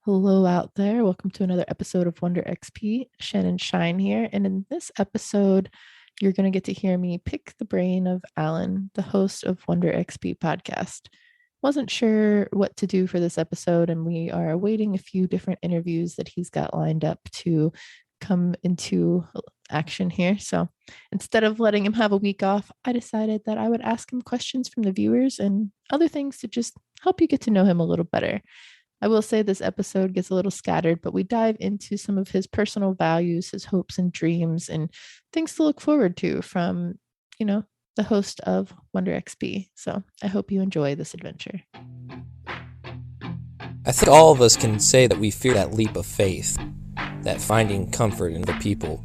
Hello out there. Welcome to another episode of Wonder XP. Shannon Shine here. And in this episode, you're going to get to hear me pick the brain of Allan, the host of Wonder XP podcast. Wasn't sure what to do for this episode, and we are awaiting a few different interviews that he's got lined up to come into action here. So instead of letting him have a week off, I decided that I would ask him questions from the viewers and other things to just help you get to know him a little better. I will say this episode gets a little scattered, but we dive into some of his personal values, his hopes and dreams, and things to look forward to from, you know, the host of Wonder XP. So I hope you enjoy this adventure. I think all of us can say that we fear that leap of faith, that finding comfort in other people,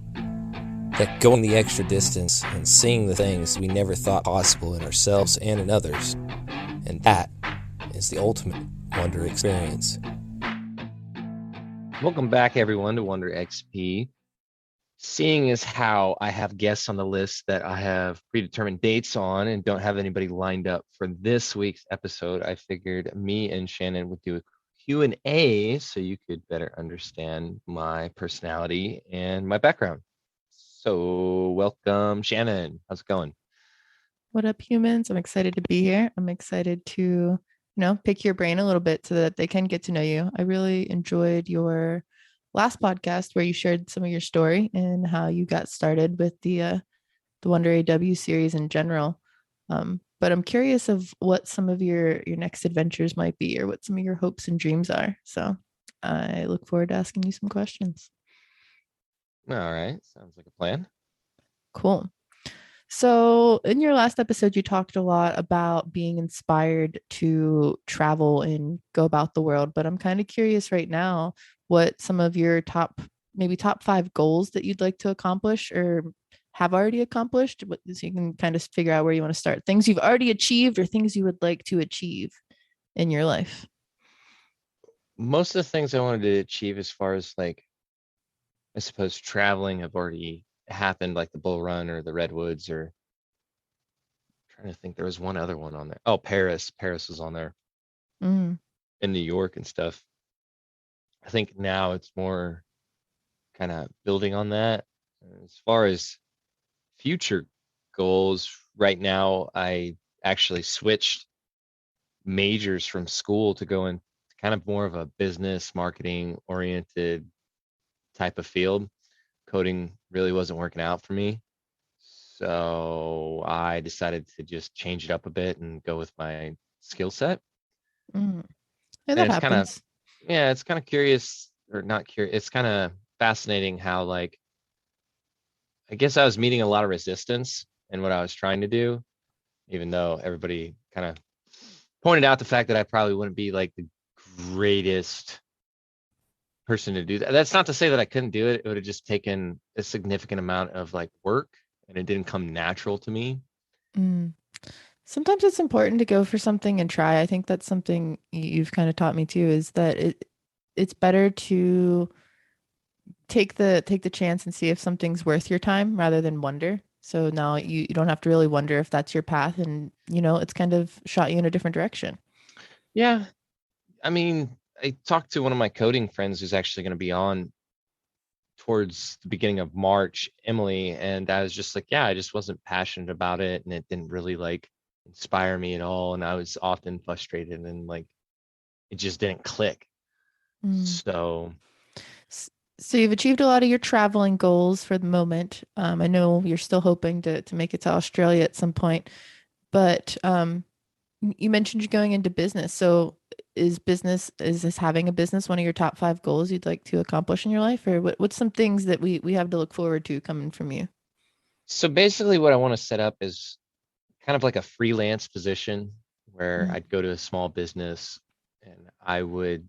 that going the extra distance and seeing the things we never thought possible in ourselves and in others. And that is the ultimate Wonder experience. Welcome back, everyone, to Wonder XP. Seeing as how I have guests on the list that I have predetermined dates on and don't have anybody lined up for this week's episode, I figured me and Shannon would do a Q&A so you could better understand my personality and my background. So welcome, Shannon. How's it going? What up, humans? I'm excited to be here. I'm excited to, pick your brain a little bit so that they can get to know you. I really enjoyed your last podcast where you shared some of your story and how you got started with the Wonder AW series in general. But I'm curious of what some of your next adventures might be, or what some of your hopes and dreams are. So I look forward to asking you some questions. All right. Sounds like a plan. Cool. So, in your last episode, you talked a lot about being inspired to travel and go about the world. But I'm kind of curious right now what some of your maybe top five goals that you'd like to accomplish or have already accomplished, so you can kind of figure out where you want to start. Things you've already achieved or things you would like to achieve in your life. Most of the things I wanted to achieve as far as I suppose traveling have already happened, like the Bull Run or the Redwoods, or trying to think there was one other one on there. Oh, Paris. Paris was on there Mm. in New York and stuff. I think now it's more kind of building on that. As far as future goals, right now I actually switched majors from school to go into kind of more of a business marketing oriented type of field. Coding really wasn't working out for me. So I decided to just change it up a bit and go with my skill set. Mm. Yeah, And that it's kind of, happens. yeah, it's kind of curious or not curious. It's kind of fascinating how, I guess I was meeting a lot of resistance in what I was trying to do, even though everybody kind of pointed out the fact that I probably wouldn't be like the greatest person to do that. That's not to say that I couldn't do it. It would have just taken a significant amount of work, and it didn't come natural to me. Mm. Sometimes it's important to go for something and try. I think that's something you've kind of taught me too, is that it's better to take the chance and see if something's worth your time rather than wonder. So now you don't have to really wonder if that's your path, and it's kind of shot you in a different direction. Yeah, I mean, I talked to one of my coding friends who's actually going to be on towards the beginning of March, Emily, and I was just like, yeah, I just wasn't passionate about it, and it didn't really inspire me at all, and I was often frustrated and it just didn't click. Mm. So So you've achieved a lot of your traveling goals for the moment. I know you're still hoping to make it to Australia at some point, but you mentioned you're going into business. So is this having a business one of your top five goals you'd like to accomplish in your life, or what's some things that we have to look forward to coming from you? so basically what I want to set up is kind of like a freelance position where Mm. I'd go to a small business and I would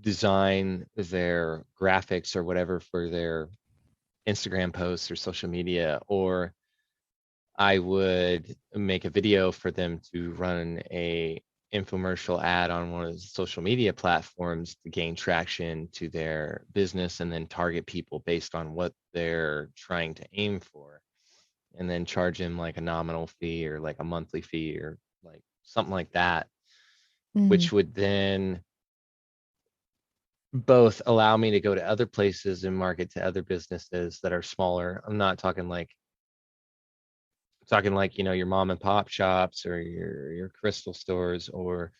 design their graphics or whatever for their Instagram posts or social media, or I would make a video for them to run a infomercial ad on one of the social media platforms to gain traction to their business and then target people based on what they're trying to aim for, and then charge them like a nominal fee or like a monthly fee or like something like that, Mm. which would then both allow me to go to other places and market to other businesses that are smaller. I'm not talking like, your mom and pop shops or your crystal stores, or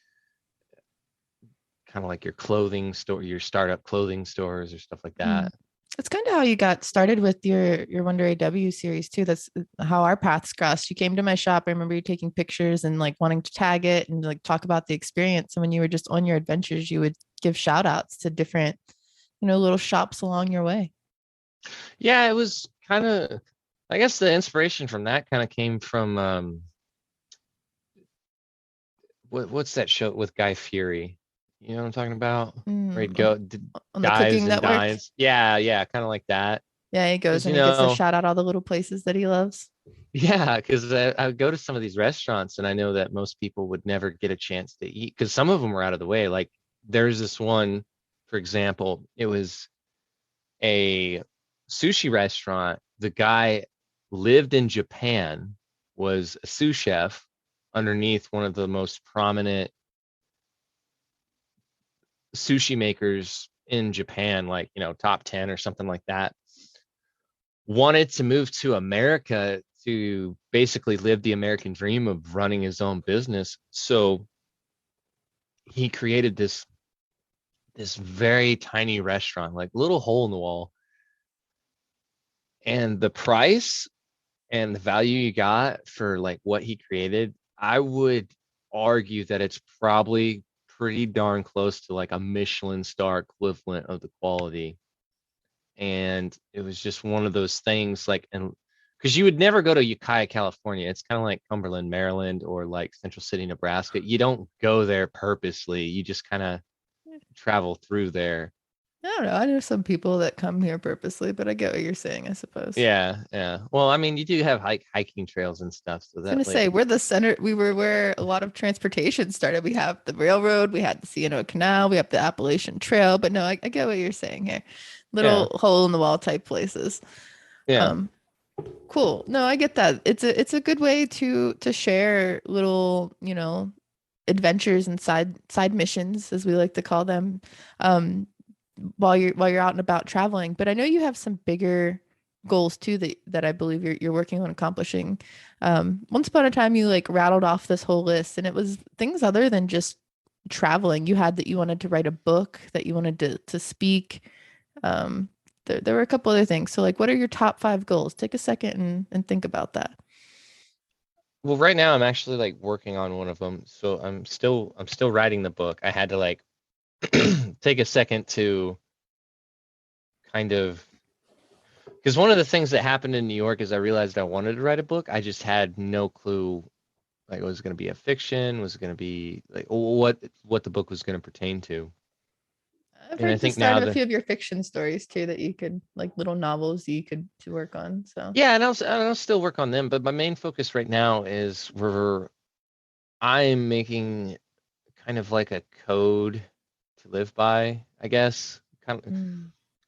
kind of like your clothing store, your startup clothing stores or stuff like Mm. that. It's kind of how you got started with your Wonder AW series too. That's how our paths crossed. You came to my shop. I remember you taking pictures and like wanting to tag it and like talk about the experience. And when you were just on your adventures, you would give shout outs to different, little shops along your way. Yeah, it was kind of, I guess the inspiration from that kind of came from what's that show with Guy Fieri? You know what I'm talking about? Where he'd Mm, go on the dives cooking and network. dines. Yeah, kind of like that. Yeah, he goes Because and he gets to shout out all the little places that he loves. yeah, because I would go to some of these restaurants and I know that most people would never get a chance to eat because some of them were out of the way. Like there's this one, for example, it was a sushi restaurant. The guy lived in Japan, was a sous chef underneath one of the most prominent sushi makers in Japan, like, top 10 or something like that. Wanted to move to America to basically live the American dream of running his own business. So he created this very tiny restaurant, like little hole in the wall. And the price and the value you got for like what he created, I would argue that it's probably pretty darn close to like a Michelin star equivalent of the quality. And it was just one of those things like, and because you would never go to Ukiah, California. It's kind of like Cumberland, Maryland, or like Central City, Nebraska. You don't go there purposely. You just kind of travel through there. I don't know. I know some people that come here purposely, but I get what you're saying, I suppose. Yeah. Well, I mean, you do have hiking trails and stuff, so I was gonna that like, say we're the center. We were where a lot of transportation started. We have the railroad, we had the C&O Canal, we have the Appalachian Trail. But no, I get what you're saying here. yeah, Little hole in the wall type places. yeah. Um, cool. No, I get that. It's a good way to share little, adventures and side missions, as we like to call them, um, while you're out and about traveling. But I know you have some bigger goals too that I believe you're working on accomplishing. Once upon a time, you like rattled off this whole list, and it was things other than just traveling. You had that you wanted to write a book, that you wanted to speak. Um, there were a couple other things. So, like, what are your top five goals? Take a second and think about that. Well, right now I'm actually like working on one of them. So I'm still writing the book. I had to like take a second to kind of, because one of the things that happened in New York is I realized I wanted to write a book. I just had no clue, like, was it going to be a fiction? Was it going to be like what the book was going to pertain to? I've And I heard the think start now of a the few of your fiction stories too that you could like little novels you could to work on. So, yeah, and I'll still work on them, but my main focus right now is where I'm making kind of like a code to live by, I guess. Kind of mm,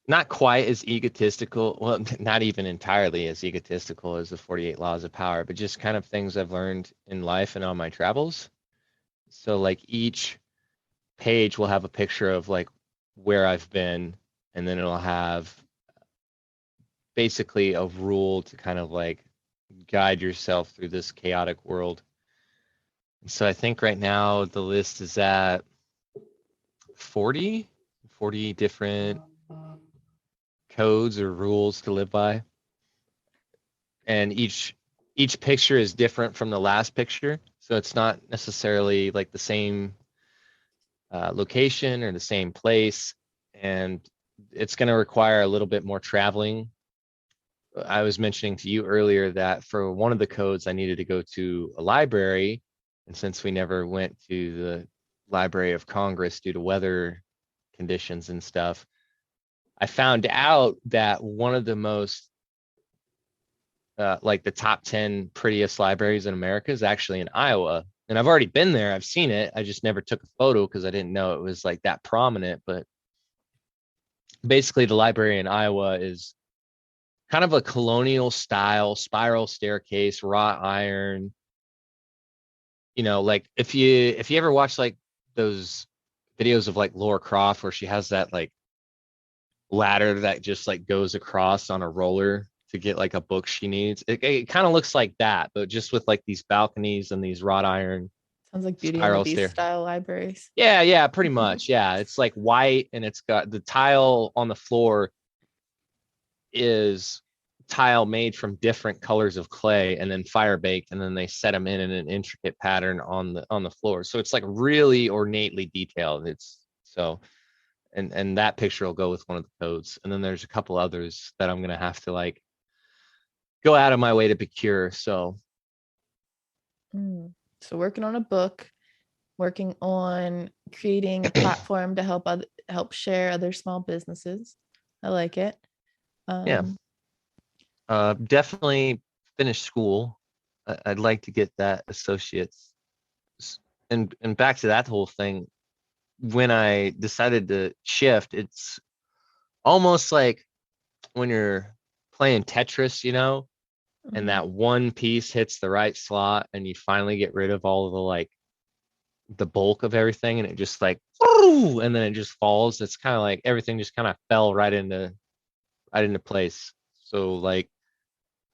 not quite as egotistical, well, not even entirely as egotistical as the 48 laws of power, but just kind of things I've learned in life and on my travels. So like each page will have a picture of like where I've been, and then it'll have basically a rule to kind of like guide yourself through this chaotic world. So I think right now the list is at 40 different codes or rules to live by. And each picture is different from the last picture. So it's not necessarily like the same location or the same place. And it's going to require a little bit more traveling. I was mentioning to you earlier that for one of the codes, I needed to go to a library. And since we never went to the Library of Congress due to weather conditions and stuff, I found out that one of the most, like the top 10 prettiest libraries in America is actually in Iowa. And I've already been there. I've seen it. I just never took a photo because I didn't know it was like that prominent. But basically, the library in Iowa is kind of a colonial style spiral staircase, wrought iron. Like if you ever watch like those videos of like Laura Croft where she has that like ladder that just like goes across on a roller to get like a book she needs. It kind of looks like that, but just with like these balconies and these wrought iron Sounds like Beauty and the spiral Beast stair. style libraries. Yeah, pretty much. Yeah, it's like white and it's got the tile on the floor is tile made from different colors of clay and then fire baked, and then they set them in an intricate pattern on the floor. So it's like really ornately detailed. It's so and that picture will go with one of the codes. And then there's a couple others that I'm gonna have to like go out of my way to procure. So So working on a book, working on creating a platform to help share other small businesses. I like it. yeah, definitely finish school. I'd like to get that associate's. And back to that whole thing, when I decided to shift, it's almost like when you're playing Tetris, you know, and that one piece hits the right slot and you finally get rid of all of the like the bulk of everything and it just like and then it just falls. It's kind of like everything just kind of fell right into place. So like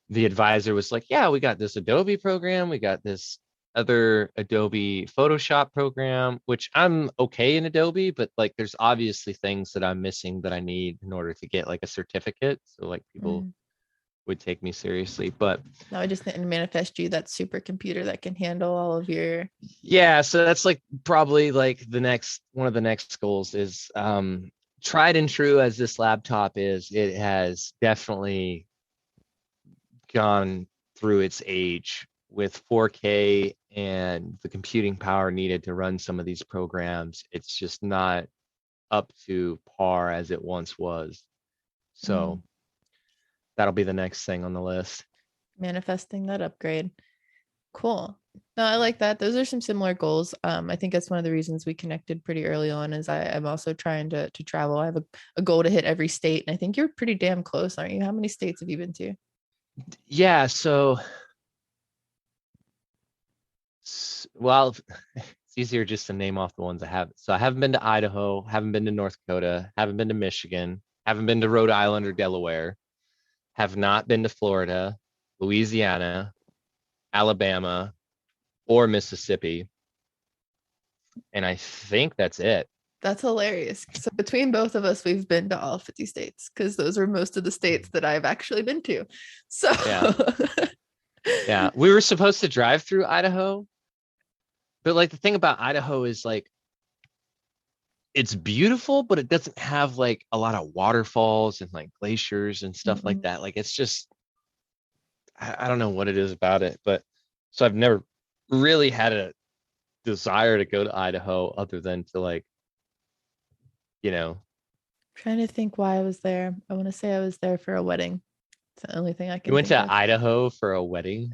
the advisor was like, yeah, we got this Adobe program, we got this other Adobe Photoshop program, which I'm okay in Adobe, but like there's obviously things that I'm missing that I need in order to get like a certificate. So like people would take me seriously. But now I just need to manifest you that supercomputer that can handle all of your. yeah, so that's like probably like the next one of the next goals is tried and true as this laptop is, it has definitely gone through its age with 4K and the computing power needed to run some of these programs. It's just not up to par as it once was. So that'll be the next thing on the list. Manifesting that upgrade. Cool. No, I like that. Those are some similar goals. I think that's one of the reasons we connected pretty early on is I'm also trying to travel. I have a goal to hit every state. And I think you're pretty damn close, aren't you? How many states have you been to? Yeah, so well, it's easier just to name off the ones I have. So I haven't been to Idaho, haven't been to North Dakota, haven't been to Michigan, haven't been to Rhode Island or Delaware, have not been to Florida, Louisiana, Alabama, or Mississippi. And I think that's it. That's hilarious. So between both of us, we've been to all 50 states because those are most of the states that I've actually been to. So Yeah. Yeah. We were supposed to drive through Idaho, but like the thing about Idaho is like it's beautiful, but it doesn't have like a lot of waterfalls and like glaciers and stuff like that. Like it's just I don't know what it is about it, but so I've never really had a desire to go to Idaho other than to like, you know. Trying to think why I was there. I want to say I was there for a wedding. It's the only thing I You can went think to of. Idaho for a wedding?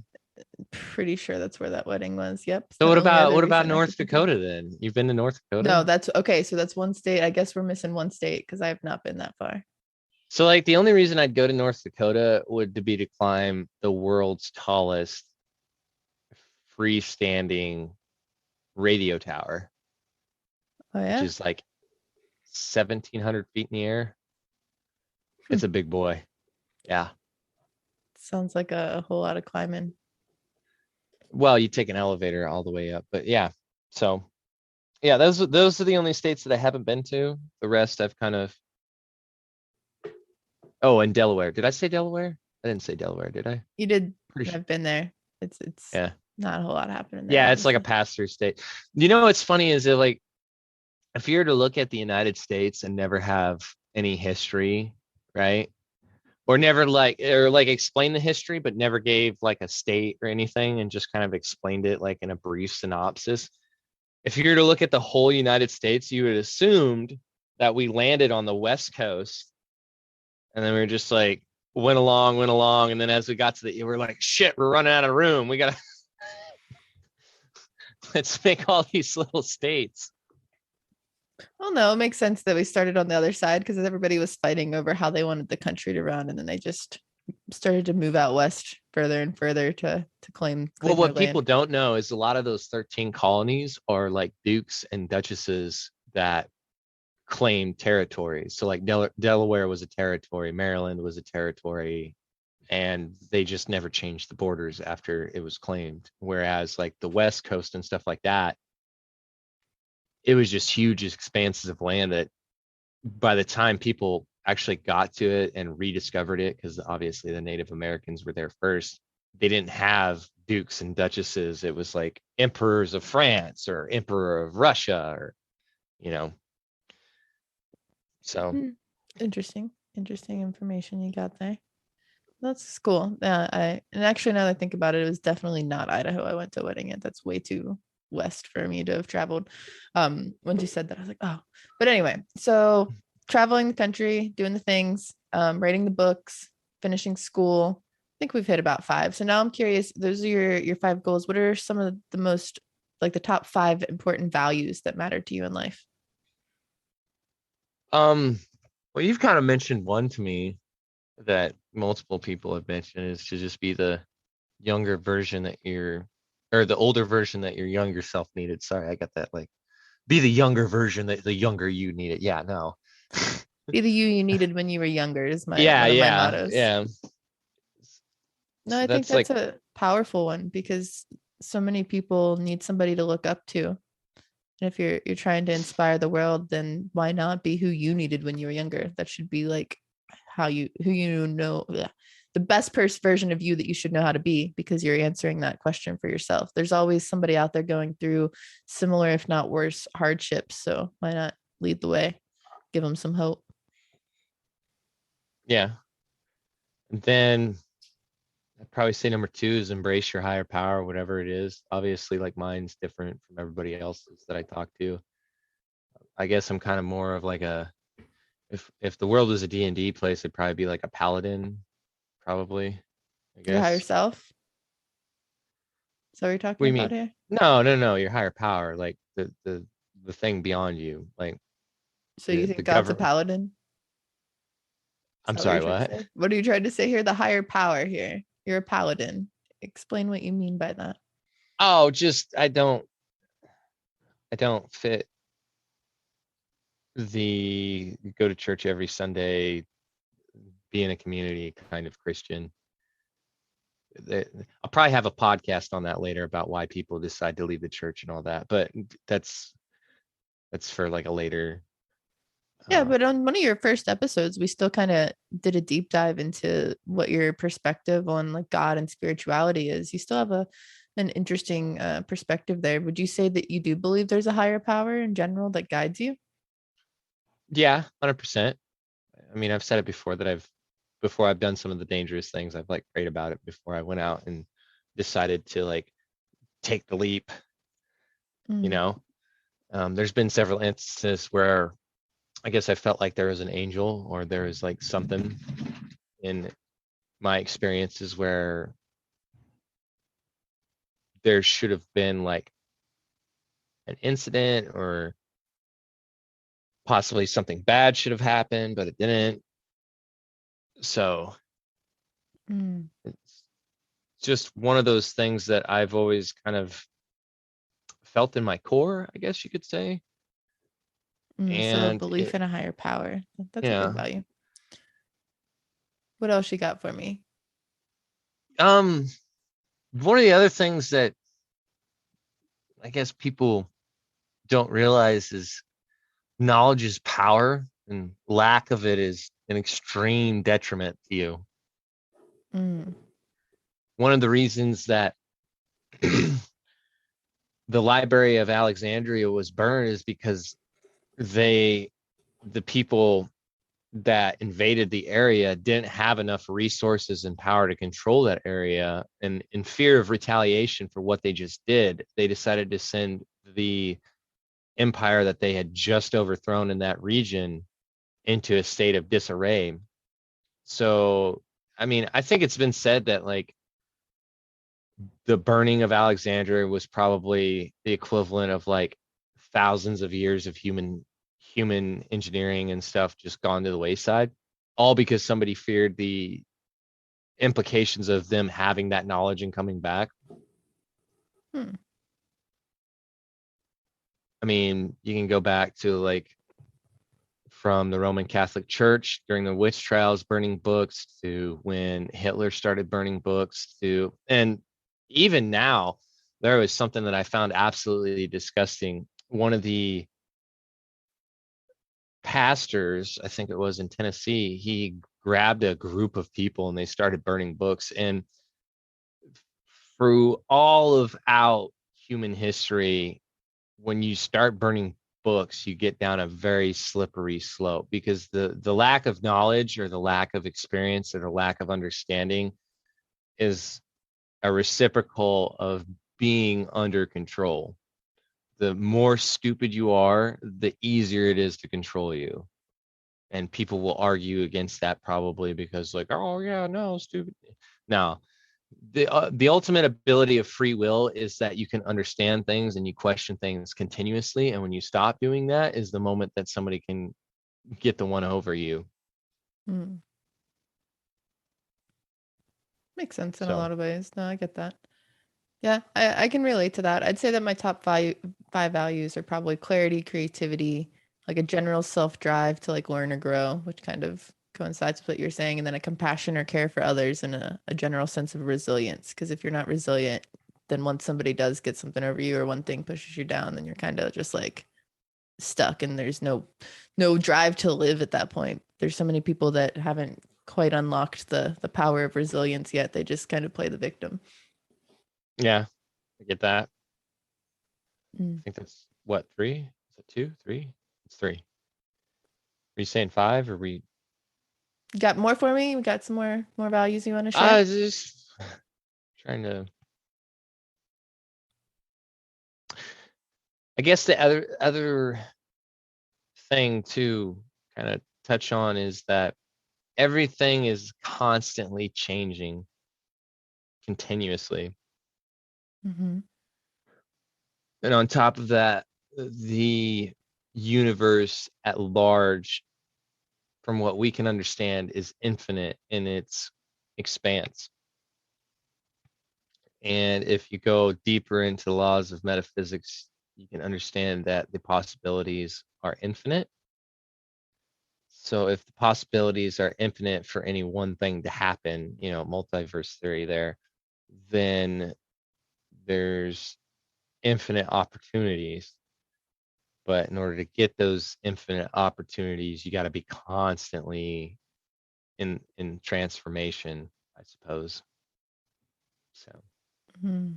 Pretty sure that's where that wedding was. Yep. It's So the only other what about reason I North could think of. Dakota then? You've been to North No, Dakota? that's okay. So that's one state. I guess we're missing one state because I have not been that far. So like the only reason I'd go to North Dakota would to be to climb the world's tallest freestanding radio tower, Oh which yeah. is like 1,700 feet in the air. It's a big boy. Yeah. Sounds like a whole lot of climbing. Well, you take an elevator all the way up, but yeah. So yeah, those are the only states that I haven't been to. The rest I've kind of. Oh, and Delaware. Did I say Delaware? I didn't say Delaware, did I? You did. Pretty sure. I've been there. It's Yeah. not a whole lot happening there. Yeah, it's like a Obviously. pass-through state. You know what's funny is that like if you were to look at the United States and never have any history, right? Or never like explain the history, but never gave like a state or anything and just kind of explained it like in a brief synopsis. If you were to look at the whole United States, you would assumed that we landed on the West Coast and then we were just like went along, and then as we got to we're like, shit, we're running out of room. We gotta let's make all these little states. Well, no, it makes sense that we started on the other side because everybody was fighting over how they wanted the country to run, and then they just started to move out west further and further to claim Well, their what people land. don't know is a lot of those 13 colonies are like dukes and duchesses that claimed territories. So like Delaware was a territory, Maryland was a territory, and they just never changed the borders after it was claimed. Whereas like the West Coast and stuff like that, it was just huge expanses of land that by the time people actually got to it and rediscovered it, because obviously the Native Americans were there first, they didn't have dukes and duchesses. It was like emperors of France or emperor of Russia, or you know. So Interesting information you got there. That's cool. And actually, now that I think about it, it was definitely not Idaho I went to a wedding at. That's way too west for me to have traveled. Once you said that, I was like, oh. But anyway, so traveling the country, doing the things, writing the books, finishing school. I think we've hit about 5. So now I'm curious. Those are your 5 goals. What are some of the most, like the top 5 important values that matter to you in life? well, you've kind of mentioned one to me that multiple people have mentioned, is to just be the younger version that you're, or the older version that your younger self needed. Sorry, I got that. Like, be the younger version that the younger you needed. Yeah, no. Be the you needed when you were younger is my Yeah, one of my yeah, mottos. yeah. No, So I think that's like, that's a powerful one because so many people need somebody to look up to. And if you're trying to inspire the world, then why not be who you needed when you were younger? That should be like who you know, the best version of you that you should know how to be, because you're answering that question for yourself. There's always somebody out there going through similar, if not worse, hardships. So why not lead the way? Give them some hope. yeah. And then I'd probably say number 2 is embrace your higher power, whatever it is. Obviously, like mine's different from everybody else's that I talk to. I guess I'm kind of more of like a, if the world was a D&D place, it'd probably be like a paladin, probably, I Your higher guess. self. So we're What do talking you about mean? here. No, no, no. Your higher power, like the thing beyond you, like So you the think God's a government. paladin? Is I'm that what you're sorry, trying to what? say? What are you trying to say here? The higher power here. You're a paladin. Explain what you mean by that. Oh, just I don't fit the go to church every Sunday, be in a community kind of Christian. I'll probably have a podcast on that later about why people decide to leave the church and all that, but that's for like a later. Yeah, Uh, but on one of your first episodes, we still kind of did a deep dive into what your perspective on like God and spirituality is. You still have an interesting perspective there. Would you say that you do believe there's a higher power in general that guides you? yeah, 100%. I mean, I've said it before that before I've done some of the dangerous things, I've like prayed about it before I went out and decided to like take the leap, you Mm, know. There's been several instances where I guess I felt like there was an angel, or there was like something in my experiences where there should have been like an incident, or possibly something bad should have happened, but it didn't. So mm, it's just one of those things that I've always kind of felt in my core, I guess you could say. so a And belief it, in a higher power. That's a good yeah, value. What else you got for me? um, one of the other things that I guess people don't realize is knowledge is power, and lack of it is an extreme detriment to you. Mm, One of the reasons that the Library of Alexandria was burned is because they, the people that invaded the area, didn't have enough resources and power to control that area. And in fear of retaliation for what they just did, they decided to send the empire that they had just overthrown in that region into a state of disarray. So, I mean, I think it's been said that like the burning of Alexandria was probably the equivalent of like thousands of years of human engineering and stuff just gone to the wayside, all because somebody feared the implications of them having that knowledge and coming back. hmm. I mean, you can go back to like from the Roman Catholic Church during the witch trials, burning books, to when Hitler started burning books, to, and even now, there was something that I found absolutely disgusting. One of the pastors, I think it was in Tennessee, he grabbed a group of people and they started burning books. And through all of out human history, when you start burning books, you get down a very slippery slope, because the lack of knowledge or the lack of experience or the lack of understanding is a reciprocal of being under control. The more stupid you are, the easier it is to control you. And people will argue against that, probably because, like, oh yeah, no, stupid. Now, the ultimate ability of free will is that you can understand things and you question things continuously, and when you stop doing that is the moment that somebody can get the one over you. Makes sense in a So lot of ways. No, I get that. Yeah, I can relate to that. I'd say that my top five values are probably clarity, creativity, like a general self-drive to like learn or grow, which kind of coincides with what you're saying, and then a compassion or care for others, and a general sense of resilience. Because if you're not resilient, then once somebody does get something over you or one thing pushes you down, then you're kind of just like stuck, and there's no drive to live at that point. There's so many people that haven't quite unlocked the power of resilience yet. They just kind of play the victim. yeah, I get that. I Mm. think that's what, three? Is it two, three? It's three. Are you saying five, or we? You got more for me? We got some more values you want to share? I just trying to. I guess the other thing to kind of touch on is that everything is constantly changing continuously. Mm-hmm. And on top of that, the universe at large, from what we can understand, is infinite in its expanse. And if you go deeper into the laws of metaphysics, you can understand that the possibilities are infinite. So if the possibilities are infinite for any one thing to happen, multiverse theory there, then there's infinite opportunities. But in order to get those infinite opportunities, you got to be constantly in transformation, I suppose. So Mm-hmm.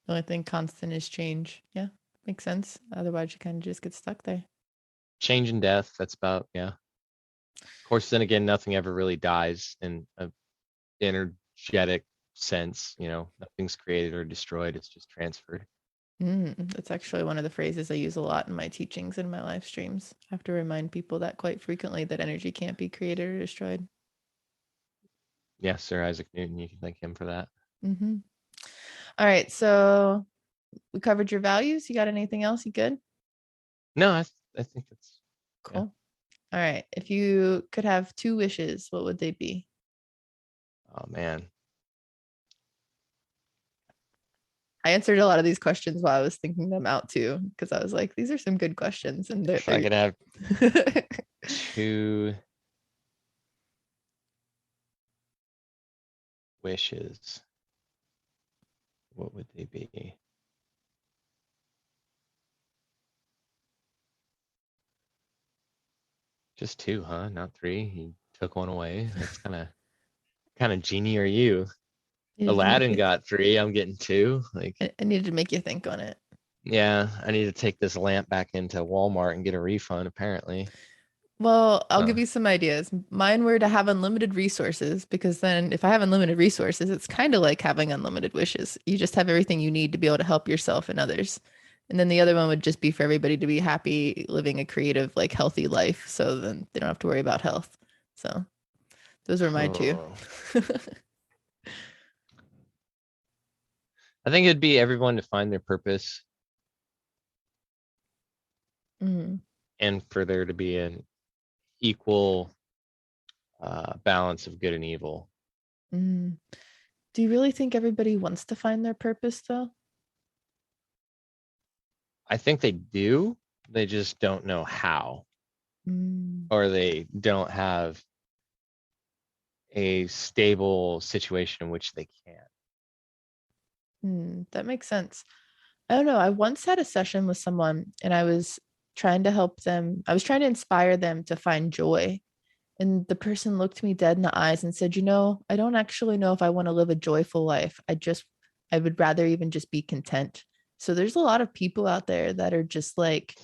The only thing constant is change. Yeah, makes sense. Otherwise, you kind of just get stuck there. change and death, that's about, yeah. Of course, then again, nothing ever really dies in an energetic sense. Nothing's created or destroyed, it's just transferred. That's actually one of the phrases I use a lot in my teachings and my live streams. I have to remind people that quite frequently, that energy can't be created or destroyed. Yeah, Sir Isaac Newton, you can thank him for that. Mm-hmm. All right, so we covered your values. You got anything else? You good? No, I think that's, yeah. Cool. All right. If you could have two wishes, what would they be? Oh man. I answered a lot of these questions while I was thinking them out too, because I was like, these are some good questions, and If I could have they're 2 wishes, what would they be? Just 2, huh? Not 3. He took one away. That's kind of genie are you? needed to make Aladdin you. got 3. I'm getting 2. Like, I needed to make you think on it. yeah, I need to take this lamp back into Walmart and get a refund, apparently. Well, I'll Huh. give you some ideas. Mine were to have unlimited resources, because then if I have unlimited resources, it's kind of like having unlimited wishes. You just have everything you need to be able to help yourself and others. And then the other one would just be for everybody to be happy, living a creative, like healthy life. So then they don't have to worry about health. So those were my two. Oh. I think it'd be everyone to find their purpose Mm, and for there to be an equal balance of good and evil. mm. Do you really think everybody wants to find their purpose, though? I think they do. They just don't know how. or they don't have a stable situation in which they can. That makes sense. I don't know. I once had a session with someone and I was trying to help them. I was trying to inspire them to find joy. And the person looked me dead in the eyes and said, I don't actually know if I want to live a joyful life. I would rather even just be content. So there's a lot of people out there that are just like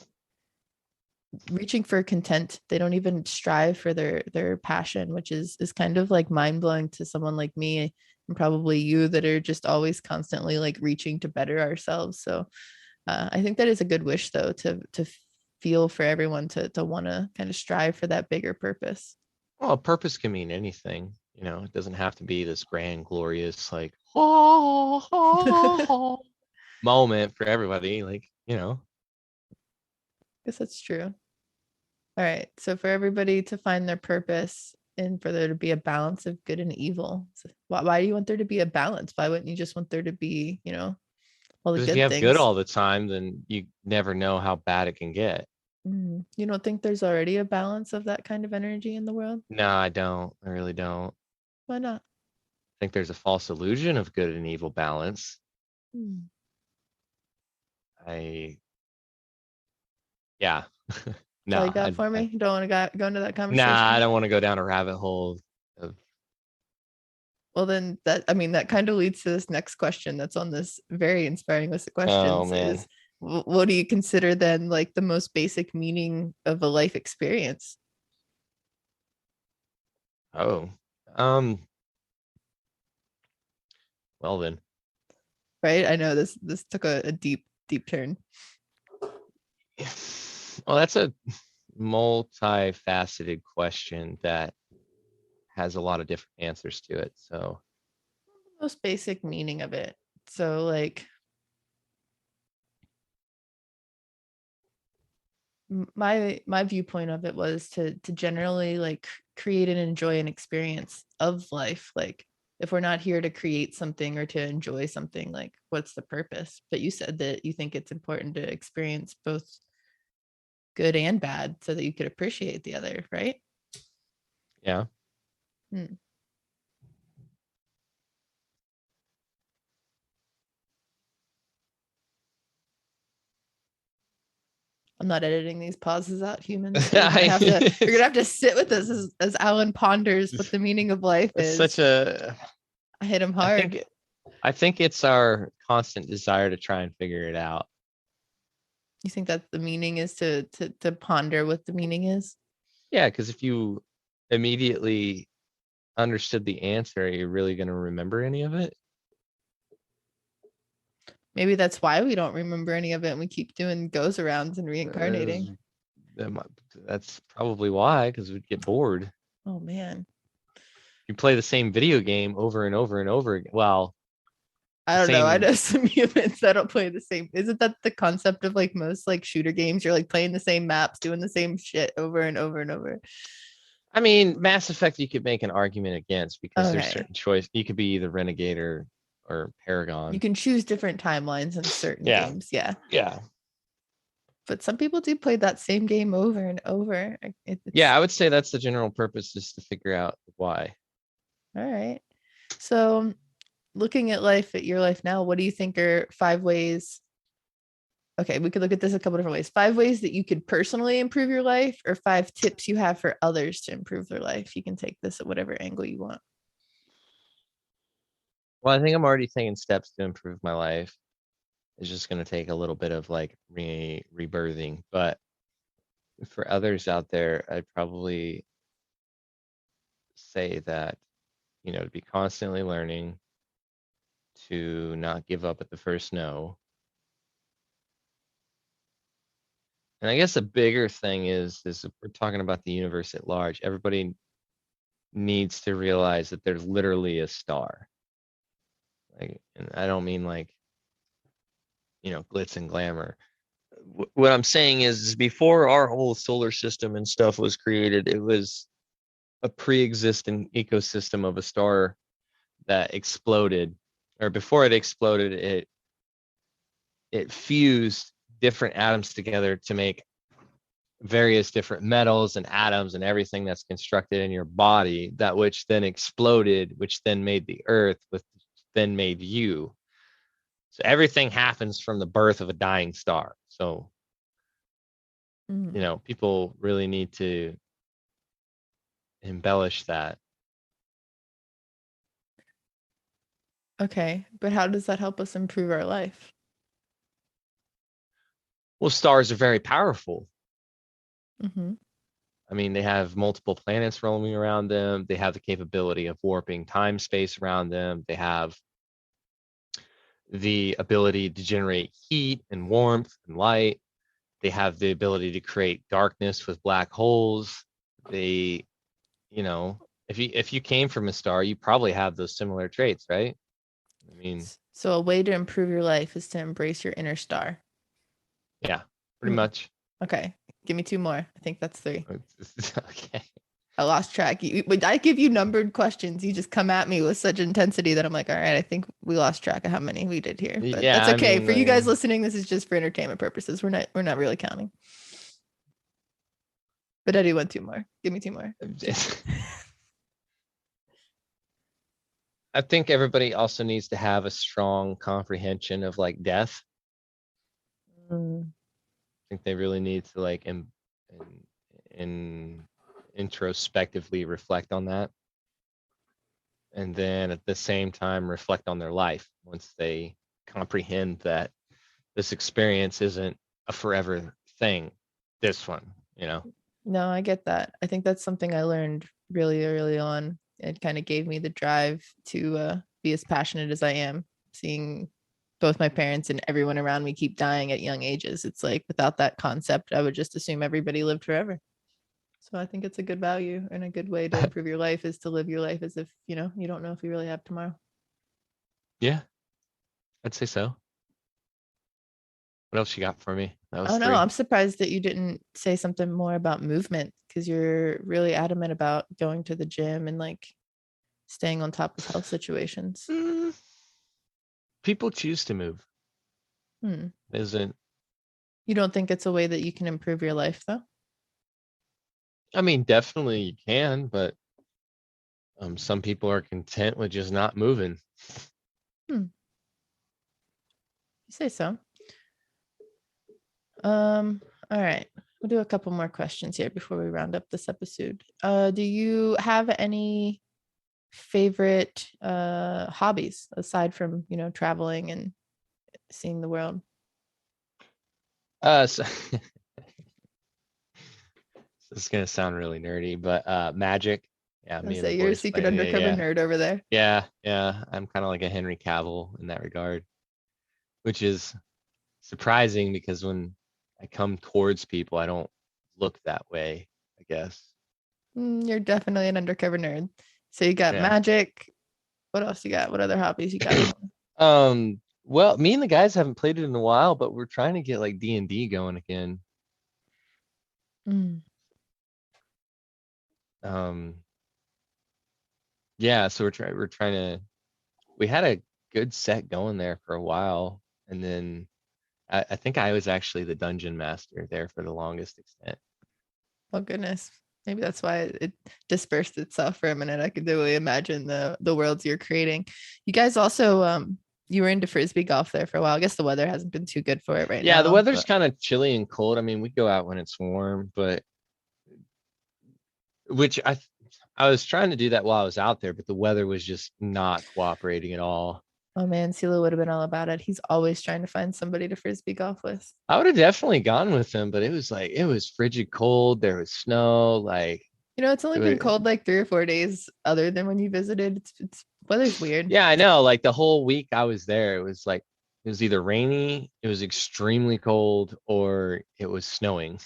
reaching for content. They don't even strive for their passion, which is kind of like mind-blowing to someone like me and probably you that are just always constantly like reaching to better ourselves. So I think that is a good wish though, to feel for everyone to want to kind of strive for that bigger purpose. Well, a purpose can mean anything. It doesn't have to be this grand, glorious, like moment for everybody. Guess that's true. All right. So for everybody to find their purpose and for there to be a balance of good and evil. So why do you want there to be a balance? Why wouldn't you just want there to be, all the Because if you good have good things? all the time, then you never know how bad it can get. You don't think there's already a balance of that kind of energy in the world? No, I don't. I really don't. Why not? I think there's a false illusion of good and evil balance. Hmm. I, yeah. That's all you No, got for me? You don't want to go into that nah, I conversation? don't want to go down a rabbit hole of, Well, then that kind of leads to this next question that's on this very inspiring list of oh questions man. is what do you consider then like the most basic meaning of a life experience? Oh, um, well then. Right? I know this took a deep turn. Well, that's a multifaceted question that has a lot of different answers to it. So, Most basic meaning of it. So like my viewpoint of it was to generally like create and enjoy an experience of life. Like if we're not here to create something or to enjoy something, like what's the purpose? But you said that you think it's important to experience both good and bad so that you could appreciate the other, right? yeah. Hmm. I'm not editing these pauses out, humans. So you're gonna have to sit with us as Allan ponders what the meaning of life It's such is. a, I hit him I hard. think, I think it's our constant desire to try and figure it out. You think that the meaning is to ponder what the meaning is? Yeah, because if you immediately understood the answer, are you really going to remember any of it? Maybe that's why we don't remember any of it and we keep doing goes arounds and Uh, reincarnating. That's probably why, because we'd get bored. Oh man. You play the same video game over and over and over again. Well, I the don't know. I same. know some humans that don't play the same. Isn't that the concept of like most like shooter games? You're like playing the same maps, doing the same shit over and over and over. I mean, Mass Effect, you could make an argument against because there's Okay. certain choice. You could be either Renegade or You Paragon. can choose different timelines in certain Yeah, games. Yeah. yeah, But some people do play that same game over and over. yeah. It's I would say that's the general purpose, is to figure out why. all right. So looking at life at your life now, what do you think are 5 ways? Okay, we could look at this a couple different ways. 5 ways that you could personally improve your life, or 5 tips you have for others to improve their life. You can take this at whatever angle you want. Well, I think I'm already taking steps to improve my life. It's just going to take a little bit of like rebirthing. But for others out there, I'd probably say that, to be constantly learning, to not give up at the first no. And I guess the bigger thing is we're talking about the universe at large. Everybody needs to realize that there's literally a star. Like, and I don't mean like, glitz and glamour. What I'm saying is before our whole solar system and stuff was created, it was a pre-existing ecosystem of a star that exploded, or before it exploded, it fused different atoms together to make various different metals and atoms and everything that's constructed in your body, that which then exploded, which then made the earth, which then made you. So everything happens from the birth of a dying star. So, people really need to embellish that. Okay, but how does that help us improve our life? Well, stars are very powerful. Mm-hmm. I mean, they have multiple planets roaming around them. They have the capability of warping time space around them. They have the ability to generate heat and warmth and light. They have the ability to create darkness with black holes. They, if you came from a star, you probably have those similar traits, right? I mean, So a way to improve your life is to embrace your inner star. yeah, pretty much. Okay, give me two more. I think that's three. Okay. I lost track. When I give you numbered questions, you just come at me with such intensity that I'm like, all right, I think we lost track of how many we did here. But Yeah, that's okay. For you guys listening, this is just for entertainment purposes. We're not really counting. But I do want two more. Give me two more. I think everybody also needs to have a strong comprehension of like death. I think they really need to like introspectively reflect on that. And then at the same time reflect on their life once they comprehend that this experience isn't a forever thing. This one. No, I get that. I think that's something I learned really early on. It kind of gave me the drive to be as passionate as I am, seeing both my parents and everyone around me keep dying at young ages. It's like without that concept, I would just assume everybody lived forever. So I think it's a good value and a good way to improve your life is to live your life as if, you don't know if you really have tomorrow. Yeah, I'd say so. What else you got for me? That was Oh no, three. I'm surprised that you didn't say something more about movement because you're really adamant about going to the gym and like staying on top of health situations. People choose to move. Isn't You don't think it's a way that you can improve your life though? I mean, definitely you can, but some people are content with just not moving. You say so. All right. We'll do a couple more questions here before we round up this episode. Do you have any favorite hobbies aside from, traveling and seeing the world? So this is gonna sound really nerdy, but magic. Yeah, I me and say the you're a boys secret play. undercover Yeah, nerd over there. yeah, yeah. I'm kind of like a Henry Cavill in that regard, which is surprising because when I come towards people, I don't look that way, I guess. You're definitely an undercover nerd. So you got Yeah. magic. What else you got? What other hobbies you got? Well, me and the guys haven't played it in a while, but we're trying to get like D&D going again. Mm. Yeah, so we're trying to we had a good set going there for a while, and then I think I was actually the dungeon master there for the longest extent. Oh goodness. Maybe that's why it dispersed itself for a minute. I could totally imagine the worlds you're creating. You guys also you were into frisbee golf there for a while. I guess the weather hasn't been too good for it right Yeah, the now. weather's kind of chilly and cold. I mean, we go out when it's warm, but which I was trying to do that while I was out there, but the weather was just not cooperating at all. Oh man, Silo would have been all about it. He's always trying to find somebody to frisbee golf with. I would have definitely gone with him, but it was frigid cold. There was snow. Like It's only been cold like 3 or 4 days other than when you visited. It's weather's weird. yeah, I know. Like the whole week I was there, it was either rainy, it was extremely cold, or it was snowing.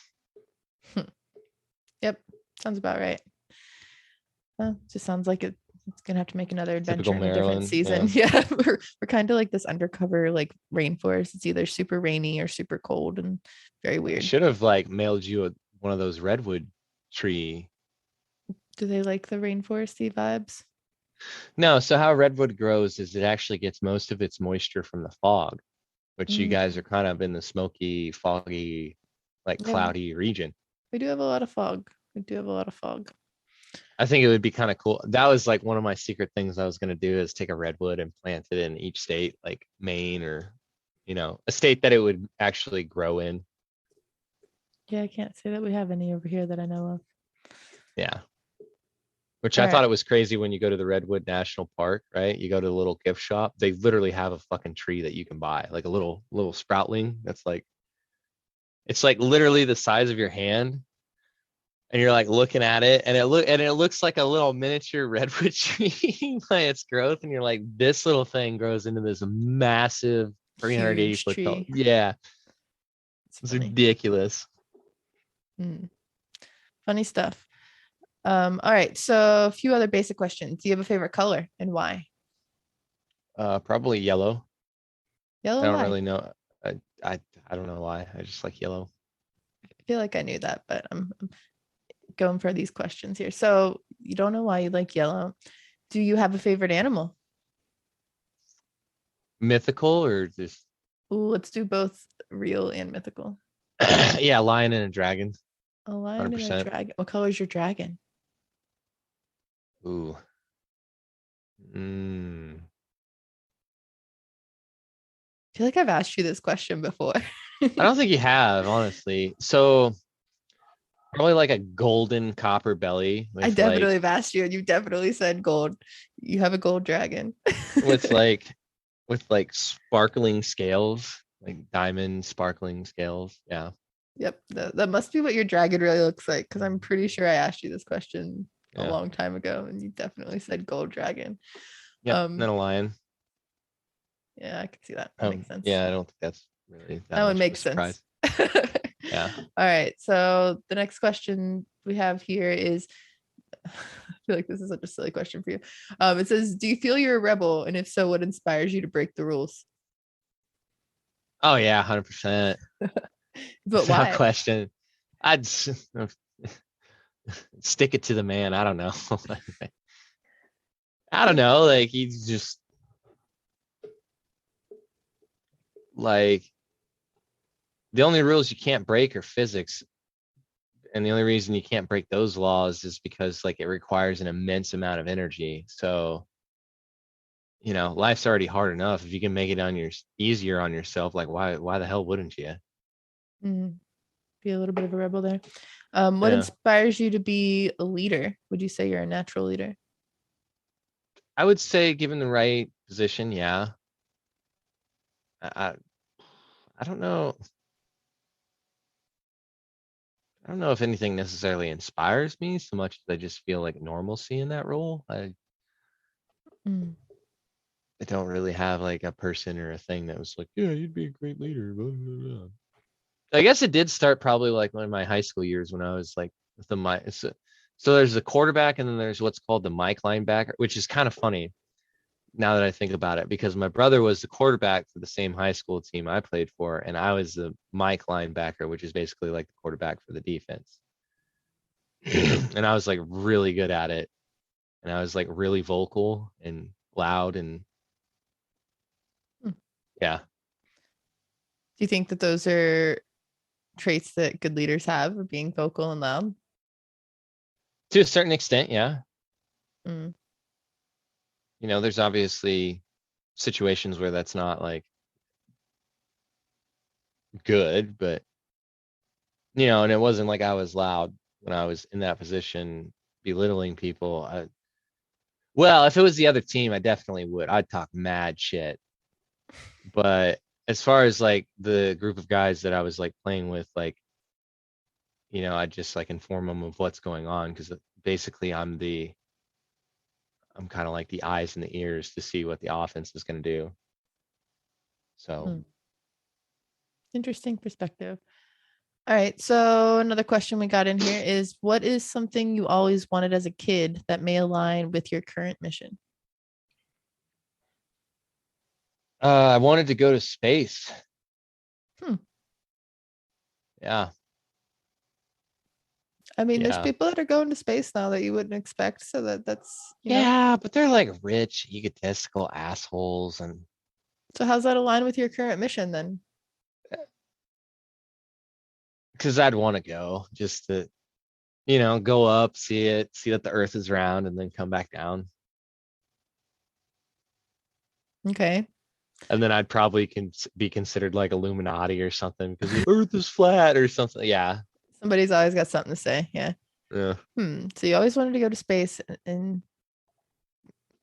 Yep, sounds about right. Just sounds like it's gonna have to make another adventure Typical in a different Maryland. season. Yeah, we're kind of like this undercover like rainforest. It's either super rainy or super cold and very I weird. should have like mailed you one of those redwood tree. Do they like the rainforesty vibes? No, so how redwood grows is it actually gets most of its moisture from the fog, which you guys are kind of in the smoky, foggy, like Yeah, cloudy region. We do have a lot of fog. I think it would be kind of cool. That was like one of my secret things I was going to do is take a redwood and plant it in each state, like Maine or, a state that it would actually grow in. Yeah, I can't say that we have any over here that I know of. Yeah. Which All I thought right. it was crazy when you go to the Redwood National Park, right? You go to the little gift shop, they literally have a fucking tree that you can buy, like a little sproutling that's like it's like literally the size of your hand. And you're like looking at it and it looks like a little miniature redwood tree by its growth. And you're like, this little thing grows into this massive 380 Huge foot tall. tree. Yeah, It's it's funny. ridiculous. Funny stuff. All right. So a few other basic questions. Do you have a favorite color and why? Probably yellow. I Yellow, don't why? really know. I don't know why. I just like yellow. I feel like I knew that, but I'm going for these questions here. So you don't know why you like yellow. Do you have a favorite animal? Mythical or just Ooh, let's do both real and mythical. yeah, lion and a dragon. A lion and a 100%. dragon. What color is your dragon? Ooh. Mm. I feel like I've asked you this question before. I don't think you have, honestly. So probably like a golden copper belly I with definitely like have asked you, and you definitely said gold. You have a gold dragon. with like with like sparkling scales, like diamond sparkling scales. Yeah. Yep, that must be what your dragon really looks like, because I'm pretty sure I asked you this question a Yeah. long time ago, and you definitely said gold dragon. Yep. And then Um, a lion. yeah, I can see that. That makes sense. Yeah, I don't think that's really that That one much of a makes sense. surprise. All Yeah. right, so the next question we have here is, I feel like this is such a silly question for you. It says, "Do you feel you're a rebel, and if so, what inspires you to break the rules?" Oh yeah, 100%. But Without why? question. I'd stick it to the man. I don't know. I don't know. Like he's just like the only rules you can't break are physics. And the only reason you can't break those laws is because like it requires an immense amount of energy. So, life's already hard enough. If you can make it easier on yourself, like why the hell wouldn't you? Mm, be a little bit of a rebel there. What Yeah. inspires you to be a leader? Would you say you're a natural leader? I would say given the right position, yeah. I I don't know. I don't know if anything necessarily inspires me so much as I just feel like normalcy in that role. Mm. I don't really have like a person or a thing that was like, yeah, you'd be a great leader. Blah, blah, blah. I guess it did start probably like one of my high school years when I was like with the mic. So there's the quarterback and then there's what's called the mic linebacker, which is kind of funny now that I think about it because my brother was the quarterback for the same high school team I played for, and I was the mic linebacker, which is basically like the quarterback for the defense. And I was like really good at it, and I was like really vocal and loud, and Hmm. yeah, Do you think that those are traits that good leaders have, of being vocal and loud? to a certain extent, yeah. Mm. There's obviously situations where that's not like good, but and it wasn't like I was loud when I was in that position belittling people. Well, if it was the other team, I definitely would. I'd talk mad shit. But as far as like the group of guys that I was like playing with, like, I'd just like inform them of what's going on because basically I'm kind of like the eyes and the ears to see what the offense is going to do. So, Mm. Interesting perspective. All right. So another question we got in here is, what is something you always wanted as a kid that may align with your current mission? I wanted to go to space. Hmm. Yeah. I mean, there's Yeah. people that are going to space now that you wouldn't expect. So that's. Yeah, but they're like rich, egotistical assholes. And So how's that align with your current mission then? because I'd want to go just to, go up, see that the Earth is round, and then come back down. Okay. And then I'd probably be considered like Illuminati or something because the Earth is flat or something. Yeah. Somebody's always got something to say. Yeah. Yeah. So you always wanted to go to space, and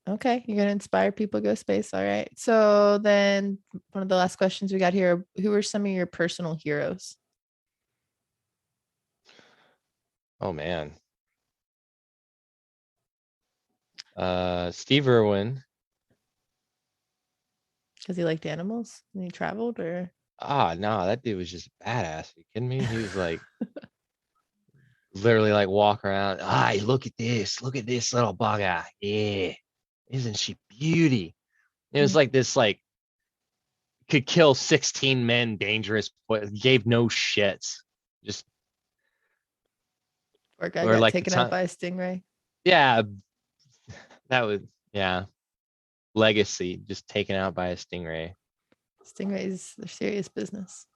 okay, you're gonna inspire people to go to space. All right. So then one of the last questions we got here: who are some of your personal heroes? Oh man. Steve Irwin. Because he liked animals and he traveled, or No, that dude was just badass. Are you kidding me? He was like literally like walk around. Look at this little bugger. Yeah. Isn't she beauty? It was like this, like, could kill 16 men, dangerous, gave no shits. Just or guy or got like the taken out time. by a stingray. Yeah, that would, yeah. Legacy, just taken out by a stingray. Stingrays, they're serious business.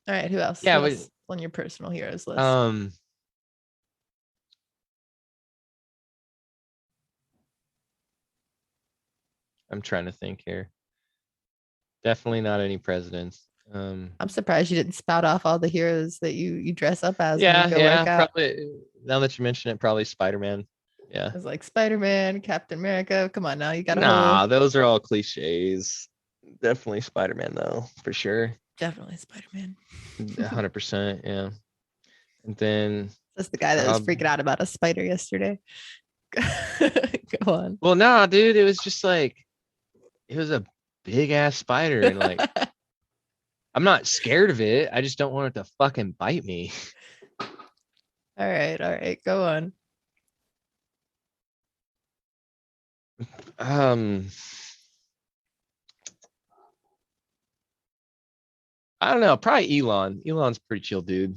All right, who else? Yeah, Who else on your personal heroes list? I'm trying to think here. Definitely not any presidents. I'm surprised you didn't spout off all the heroes that you dress up as when Yeah, you go work out. probably. Now that you mention it, probably Spider-Man. Yeah. It was like Spider-Man, Captain America. Come on now, you got a Nah, whole. those are all cliches. Definitely Spider-Man though, for sure. Definitely Spider-Man. 100%. Yeah. And then That's the guy that was freaking out about a spider yesterday. Go on. Well, nah, dude, it was just like it was a big ass spider, and like I'm not scared of it. I just don't want it to fucking bite me. All right, go on. I don't know, probably Elon. Elon's a pretty chill dude.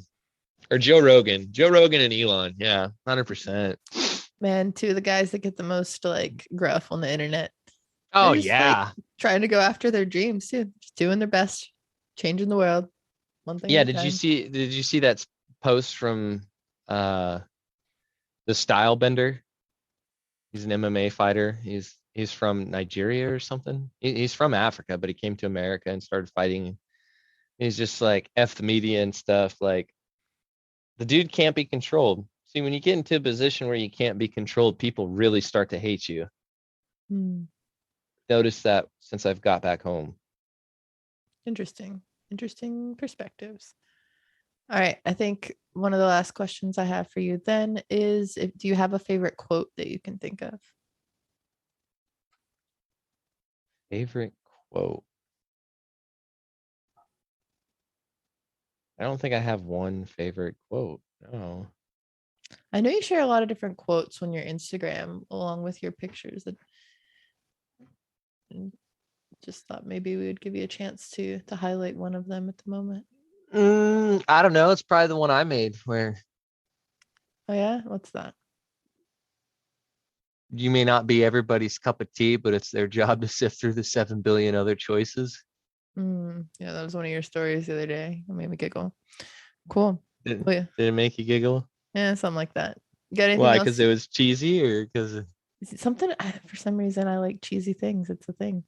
Or Joe Rogan. Joe Rogan and Elon. Yeah, 100%. Man, two of the guys that get the most like gruff on the internet. Oh just, yeah. like, trying to go after their dreams too. Just doing their best, changing the world. One thing. Yeah, did you see that post from the Style Bender? He's an MMA fighter. He's from Nigeria or something. He's from Africa, but he came to America and started fighting. He's just like F the media and stuff. Like, the dude can't be controlled. See, when you get into a position where you can't be controlled, people really start to hate you. Notice that since I've got back home. Interesting perspectives. All right, I think one of the last questions I have for you then is, do you have a favorite quote that you can think of? Favorite quote? I don't think I have one favorite quote. No. I know you share a lot of different quotes on your Instagram along with your pictures. And just thought maybe we would give you a chance to highlight one of them at the moment. I don't know. It's probably the one I made where. Oh yeah? What's that? You may not be everybody's cup of tea, but it's their job to sift through the 7 billion other choices. Yeah, that was one of your stories the other day. It made me giggle. Cool. Did it make you giggle? Yeah, something like that. You got anything Why? else? Because it was cheesy, or because something, for some reason I like cheesy things. It's a thing.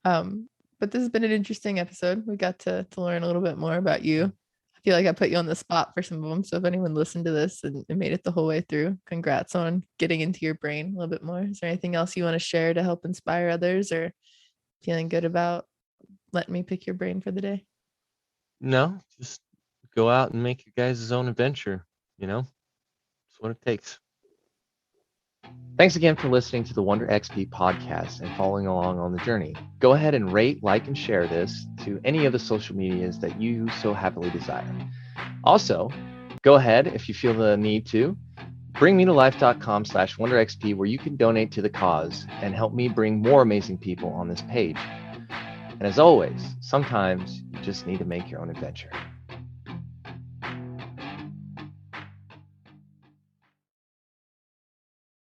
But this has been an interesting episode. We got to learn a little bit more about you. I feel like I put you on the spot for some of them. So if anyone listened to this and made it the whole way through, congrats on getting into your brain a little bit more. Is there anything else you want to share to help inspire others, or feeling good about letting me pick your brain for the day? No, just go out and make your guys' own adventure. That's what it takes. Thanks again for listening to the Wonder XP podcast and following along on the journey. Go ahead and rate, like, and share this to any of the social medias that you so happily desire. Also, go ahead, if you feel the need to, bringmetolife.com/WonderXP, where you can donate to the cause and help me bring more amazing people on this page. And as always, sometimes you just need to make your own adventure.